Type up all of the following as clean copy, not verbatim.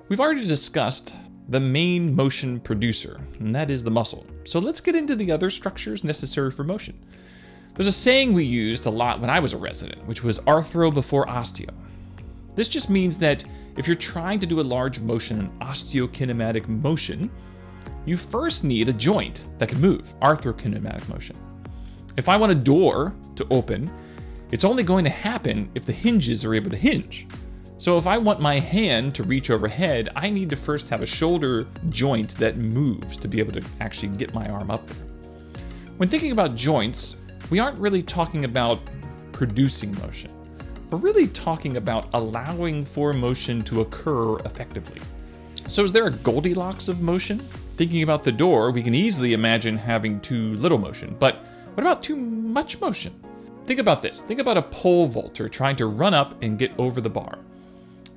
We've already discussed the main motion producer, and that is the muscle. So let's get into the other structures necessary for motion. There's a saying we used a lot when I was a resident, which was arthro before osteo. This just means that if you're trying to do a large motion, an osteokinematic motion, you first need a joint that can move, arthrokinematic motion. If I want a door to open, it's only going to happen if the hinges are able to hinge. So if I want my hand to reach overhead, I need to first have a shoulder joint that moves to be able to actually get my arm up there. When thinking about joints, we aren't really talking about producing motion. We're really talking about allowing for motion to occur effectively. So is there a Goldilocks of motion? Thinking about the door, we can easily imagine having too little motion, but what about too much motion? Think about this. Think about a pole vaulter trying to run up and get over the bar.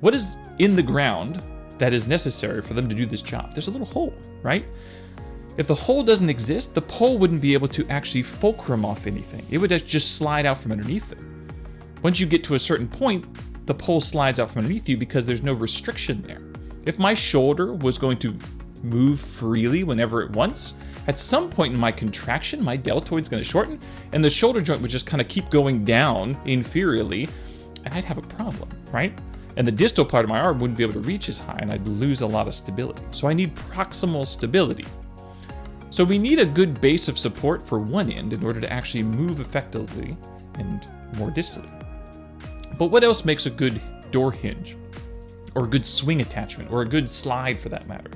What is in the ground that is necessary for them to do this job? There's a little hole, right? If the hole doesn't exist, the pole wouldn't be able to actually fulcrum off anything. It would just slide out from underneath it. Once you get to a certain point, the pole slides out from underneath you because there's no restriction there. If my shoulder was going to move freely whenever it wants, at some point in my contraction, my deltoid's going to shorten, and the shoulder joint would just kind of keep going down inferiorly, and I'd have a problem, right? And the distal part of my arm wouldn't be able to reach as high, and I'd lose a lot of stability. So I need proximal stability. So we need a good base of support for one end in order to actually move effectively and more distally. But what else makes a good door hinge, or a good swing attachment, or a good slide for that matter?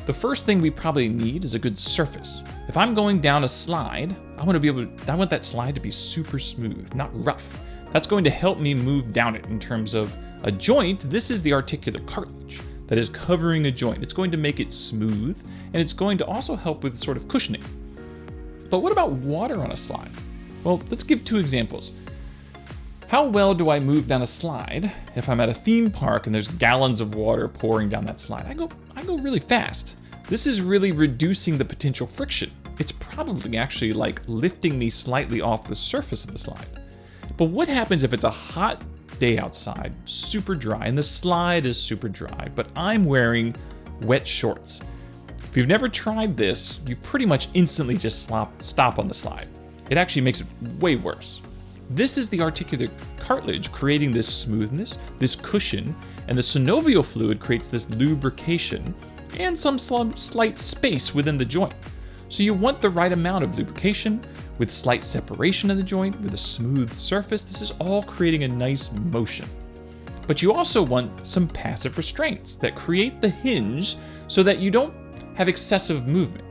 The first thing we probably need is a good surface. If I'm going down a slide, I want that slide to be super smooth, not rough. That's going to help me move down it. In terms of a joint, this is the articular cartilage that is covering a joint. It's going to make it smooth, and it's going to also help with sort of cushioning. But what about water on a slide? Well, let's give two examples. How well do I move down a slide if I'm at a theme park and there's gallons of water pouring down that slide? I go really fast. This is really reducing the potential friction. It's probably actually like lifting me slightly off the surface of the slide. But what happens if it's a hot day outside, super dry, and the slide is super dry, but I'm wearing wet shorts? If you've never tried this, you pretty much instantly just stop on the slide. It actually makes it way worse. This is the articular cartilage creating this smoothness, this cushion, and the synovial fluid creates this lubrication and some slight space within the joint. So you want the right amount of lubrication with slight separation of the joint with a smooth surface. This is all creating a nice motion. But you also want some passive restraints that create the hinge so that you don't have excessive movement.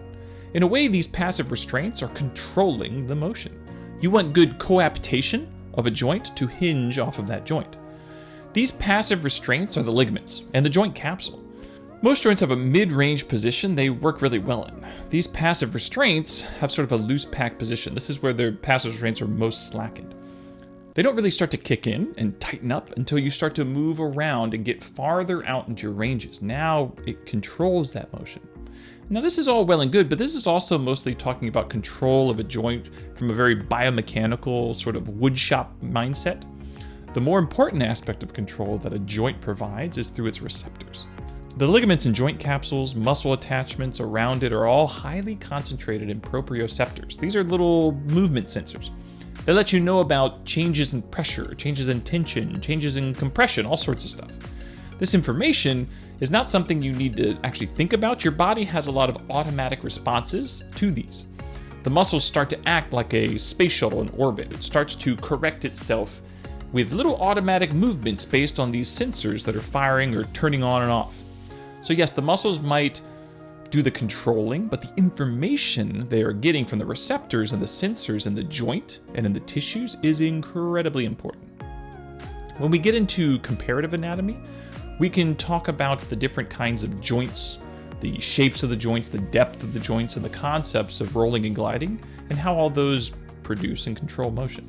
In a way, these passive restraints are controlling the motion. You want good coaptation of a joint to hinge off of that joint. These passive restraints are the ligaments and the joint capsule. Most joints have a mid-range position they work really well in. These passive restraints have sort of a loose pack position. This is where their passive restraints are most slackened. They don't really start to kick in and tighten up until you start to move around and get farther out into your ranges. Now it controls that motion. Now this is all well and good, but this is also mostly talking about control of a joint from a very biomechanical sort of woodshop mindset. The more important aspect of control that a joint provides is through its receptors. The ligaments and joint capsules, muscle attachments around it are all highly concentrated in proprioceptors. These are little movement sensors. They let you know about changes in pressure, changes in tension, changes in compression, all sorts of stuff. This information is not something you need to actually think about. Your body has a lot of automatic responses to these. The muscles start to act like a space shuttle in orbit. It starts to correct itself with little automatic movements based on these sensors that are firing or turning on and off. So yes, the muscles might do the controlling, but the information they are getting from the receptors and the sensors in the joint and in the tissues is incredibly important. When we get into comparative anatomy, we can talk about the different kinds of joints, the shapes of the joints, the depth of the joints, and the concepts of rolling and gliding, and how all those produce and control motion.